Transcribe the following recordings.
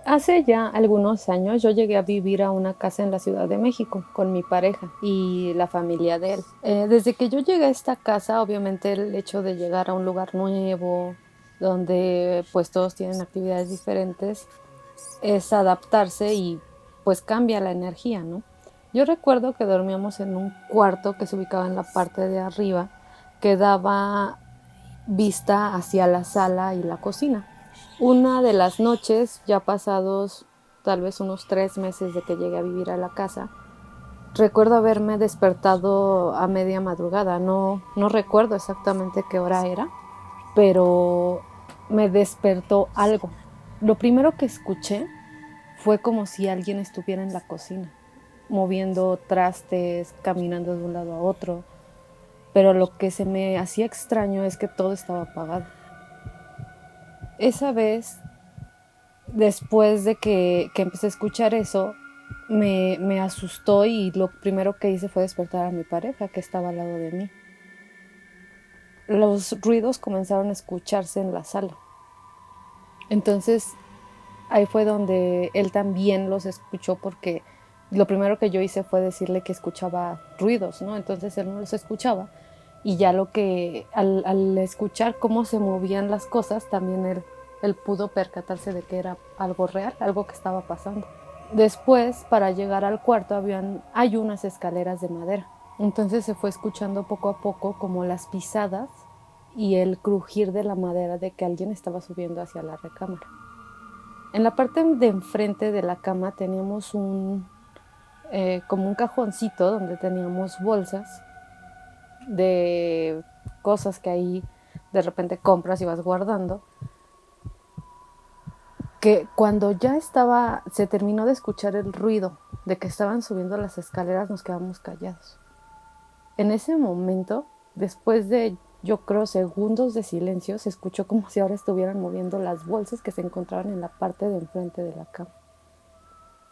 Hace ya algunos años yo llegué a vivir a una casa en la Ciudad de México con mi pareja y la familia de él. Desde que yo llegué a esta casa, obviamente el hecho de llegar a un lugar nuevo, donde pues todos tienen actividades diferentes, es adaptarse y pues cambia la energía, ¿no? Yo recuerdo que dormíamos en un cuarto que se ubicaba en la parte de arriba, que daba vista hacia la sala y la cocina. Una de las noches, ya pasados tal vez unos 3 meses de que llegué a vivir a la casa, recuerdo haberme despertado a media madrugada. No recuerdo exactamente qué hora era, pero me despertó algo. Lo primero que escuché fue como si alguien estuviera en la cocina, moviendo trastes, caminando de un lado a otro, pero lo que se me hacía extraño es que todo estaba apagado. Esa vez, después de que empecé a escuchar eso, me asustó y lo primero que hice fue despertar a mi pareja que estaba al lado de mí. Los ruidos comenzaron a escucharse en la sala. Entonces ahí fue donde él también los escuchó porque lo primero que yo hice fue decirle que escuchaba ruidos, ¿no? Entonces él no los escuchaba y ya lo que al escuchar cómo se movían las cosas, también él pudo percatarse de que era algo real, algo que estaba pasando. Después, para llegar al cuarto, hay unas escaleras de madera. Entonces se fue escuchando poco a poco como las pisadas y el crujir de la madera de que alguien estaba subiendo hacia la recámara. En la parte de enfrente de la cama teníamos como un cajoncito donde teníamos bolsas de cosas que ahí de repente compras y vas guardando, que cuando ya se terminó de escuchar el ruido de que estaban subiendo las escaleras, nos quedamos callados. En ese momento, después de yo creo segundos de silencio, se escuchó como si ahora estuvieran moviendo las bolsas que se encontraban en la parte de enfrente de la cama.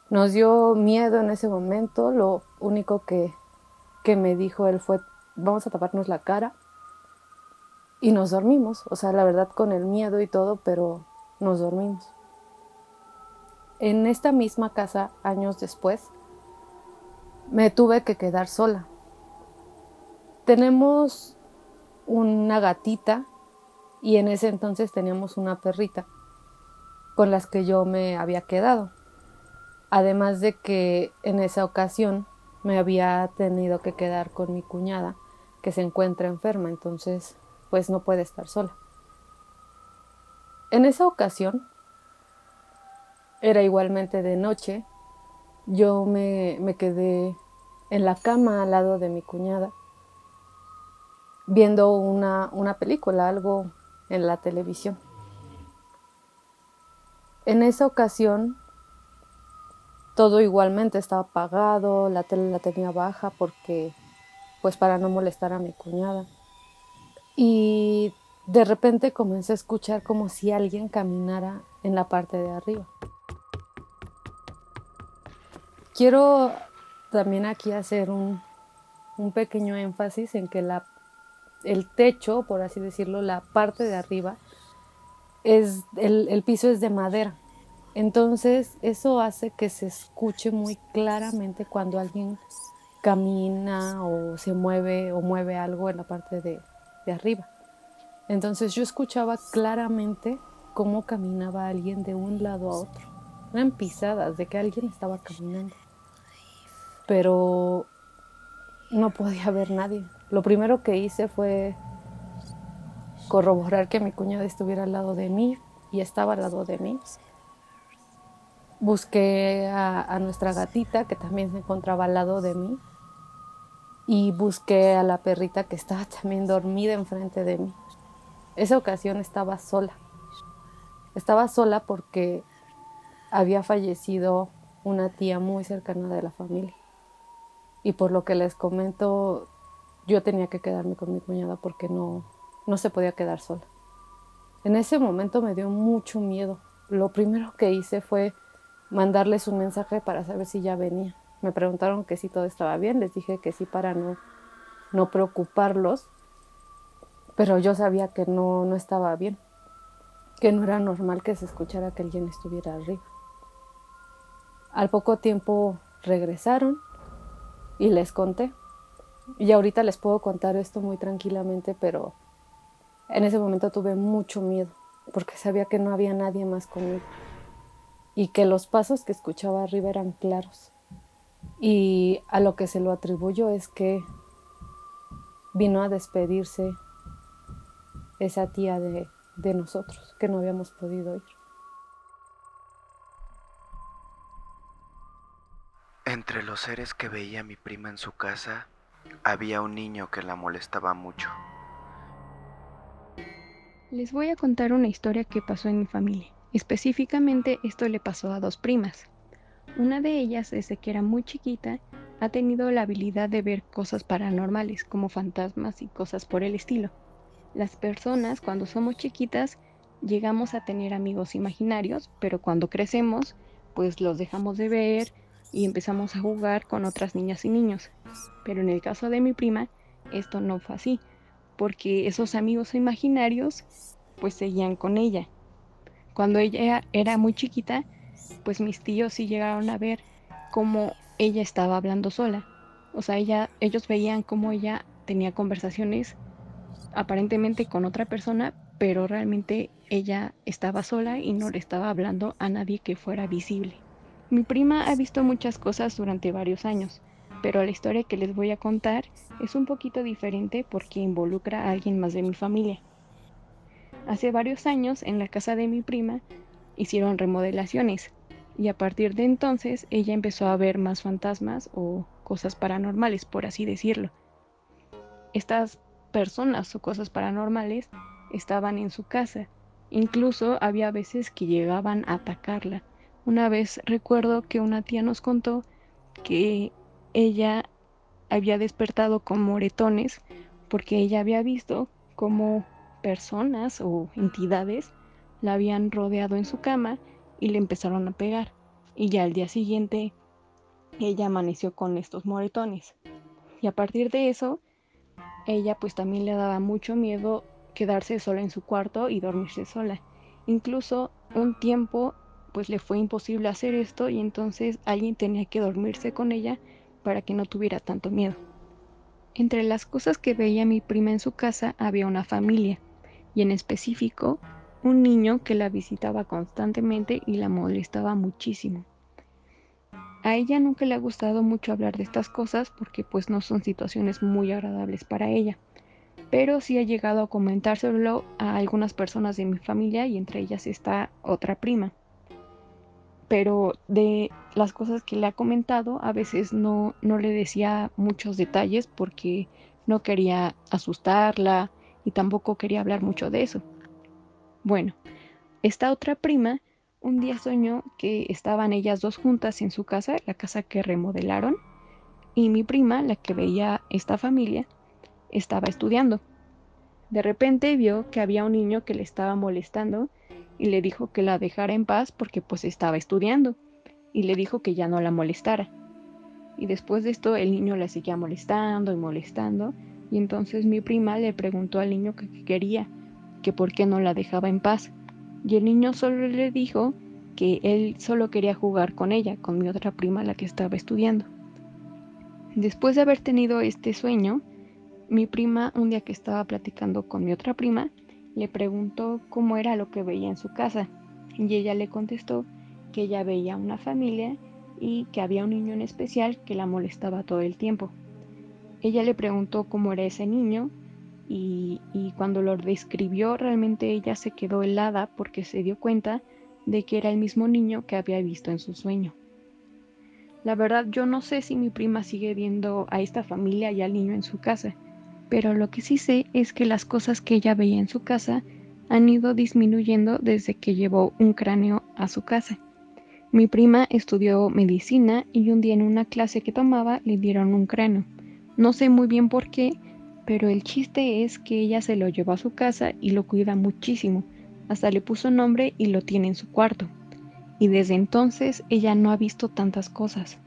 Nos dio miedo en ese momento. Lo único que me dijo él fue: vamos a taparnos la cara. Y nos dormimos. O sea, la verdad, con el miedo y todo, pero nos dormimos. En esta misma casa, años después, me tuve que quedar sola. Tenemos una gatita y en ese entonces teníamos una perrita con las que yo me había quedado. Además de que en esa ocasión me había tenido que quedar con mi cuñada, que se encuentra enferma, entonces pues no puede estar sola. En esa ocasión era igualmente de noche. Yo me quedé en la cama al lado de mi cuñada, viendo una película, algo en la televisión. En esa ocasión todo igualmente estaba apagado, la tele la tenía baja porque pues para no molestar a mi cuñada. Y de repente comencé a escuchar como si alguien caminara en la parte de arriba. Quiero también aquí hacer un pequeño énfasis en que el techo, por así decirlo, la parte de arriba, el piso es de madera. Entonces eso hace que se escuche muy claramente cuando alguien camina o se mueve o mueve algo en la parte de arriba. Entonces yo escuchaba claramente cómo caminaba alguien de un lado a otro. Eran pisadas de que alguien estaba caminando, pero no podía ver nadie. Lo primero que hice fue corroborar que mi cuñada estuviera al lado de mí y estaba al lado de mí. Busqué a nuestra gatita que también se encontraba al lado de mí y busqué a la perrita que estaba también dormida enfrente de mí. Esa ocasión estaba sola. Estaba sola porque había fallecido una tía muy cercana de la familia. Y por lo que les comento, yo tenía que quedarme con mi cuñada porque no se podía quedar sola. En ese momento me dio mucho miedo. Lo primero que hice fue mandarles un mensaje para saber si ya venía. Me preguntaron que si todo estaba bien, les dije que sí para no preocuparlos, pero yo sabía que no estaba bien, que no era normal que se escuchara que alguien estuviera arriba. Al poco tiempo regresaron y les conté. Y ahorita les puedo contar esto muy tranquilamente, pero en ese momento tuve mucho miedo porque sabía que no había nadie más conmigo y que los pasos que escuchaba arriba eran claros. Y a lo que se lo atribuyo es que vino a despedirse esa tía de nosotros, que no habíamos podido ir. Entre los seres que veía mi prima en su casa, había un niño que la molestaba mucho. Les voy a contar una historia que pasó en mi familia. Específicamente esto le pasó a dos primas. Una de ellas, desde que era muy chiquita, ha tenido la habilidad de ver cosas paranormales, como fantasmas y cosas por el estilo. Las personas, cuando somos chiquitas, llegamos a tener amigos imaginarios, pero cuando crecemos, pues los dejamos de ver y empezamos a jugar con otras niñas y niños. Pero en el caso de mi prima, esto no fue así, porque esos amigos imaginarios pues seguían con ella. Cuando ella era muy chiquita, pues mis tíos sí llegaron a ver cómo ella estaba hablando sola. O sea, ellos veían cómo ella tenía conversaciones aparentemente con otra persona, pero realmente ella estaba sola y no le estaba hablando a nadie que fuera visible. Mi prima ha visto muchas cosas durante varios años, pero la historia que les voy a contar es un poquito diferente porque involucra a alguien más de mi familia. Hace varios años, en la casa de mi prima, hicieron remodelaciones y a partir de entonces ella empezó a ver más fantasmas o cosas paranormales, por así decirlo. Estas personas o cosas paranormales estaban en su casa. Incluso había veces que llegaban a atacarla. Una vez recuerdo que una tía nos contó que ella había despertado con moretones porque ella había visto cómo personas o entidades la habían rodeado en su cama y le empezaron a pegar. Y ya al día siguiente ella amaneció con estos moretones. Y a partir de eso, ella pues también le daba mucho miedo quedarse sola en su cuarto y dormirse sola. Incluso un tiempo pues le fue imposible hacer esto y entonces alguien tenía que dormirse con ella para que no tuviera tanto miedo. Entre las cosas que veía mi prima en su casa había una familia, y en específico un niño que la visitaba constantemente y la molestaba muchísimo. A ella nunca le ha gustado mucho hablar de estas cosas porque pues no son situaciones muy agradables para ella, pero sí ha llegado a comentárselo a algunas personas de mi familia y entre ellas está otra prima. Pero de las cosas que le ha comentado, a veces no le decía muchos detalles porque no quería asustarla y tampoco quería hablar mucho de eso. Bueno, esta otra prima un día soñó que estaban ellas dos juntas en su casa, la casa que remodelaron, y mi prima, la que veía esta familia, estaba estudiando. De repente vio que había un niño que le estaba molestando y le dijo que la dejara en paz porque pues estaba estudiando y le dijo que ya no la molestara. Y después de esto el niño la seguía molestando y molestando y entonces mi prima le preguntó al niño que qué quería, que por qué no la dejaba en paz. Y el niño solo le dijo que él solo quería jugar con ella, con mi otra prima, la que estaba estudiando. Después de haber tenido este sueño, mi prima, un día que estaba platicando con mi otra prima, le preguntó cómo era lo que veía en su casa y ella le contestó que ella veía una familia y que había un niño en especial que la molestaba todo el tiempo. Ella le preguntó cómo era ese niño y cuando lo describió realmente ella se quedó helada porque se dio cuenta de que era el mismo niño que había visto en su sueño. La verdad yo no sé si mi prima sigue viendo a esta familia y al niño en su casa, pero lo que sí sé es que las cosas que ella veía en su casa han ido disminuyendo desde que llevó un cráneo a su casa. Mi prima estudió medicina y un día en una clase que tomaba le dieron un cráneo. No sé muy bien por qué, pero el chiste es que ella se lo llevó a su casa y lo cuida muchísimo. Hasta le puso nombre y lo tiene en su cuarto. Y desde entonces ella no ha visto tantas cosas.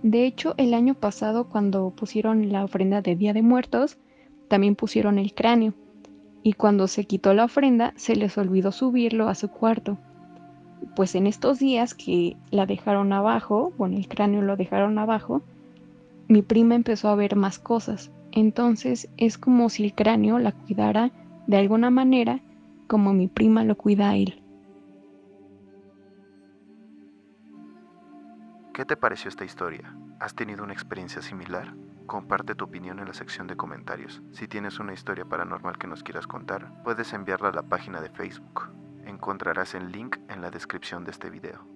De hecho, el año pasado, cuando pusieron la ofrenda de Día de Muertos, también pusieron el cráneo, y cuando se quitó la ofrenda, se les olvidó subirlo a su cuarto. pues en estos días que la dejaron abajo, bueno, el cráneo lo dejaron abajo, mi prima empezó a ver más cosas. Entonces es como si el cráneo la cuidara de alguna manera como mi prima lo cuida a él. ¿Qué te pareció esta historia? ¿Has tenido una experiencia similar? Comparte tu opinión en la sección de comentarios. Si tienes una historia paranormal que nos quieras contar, puedes enviarla a la página de Facebook. Encontrarás el link en la descripción de este video.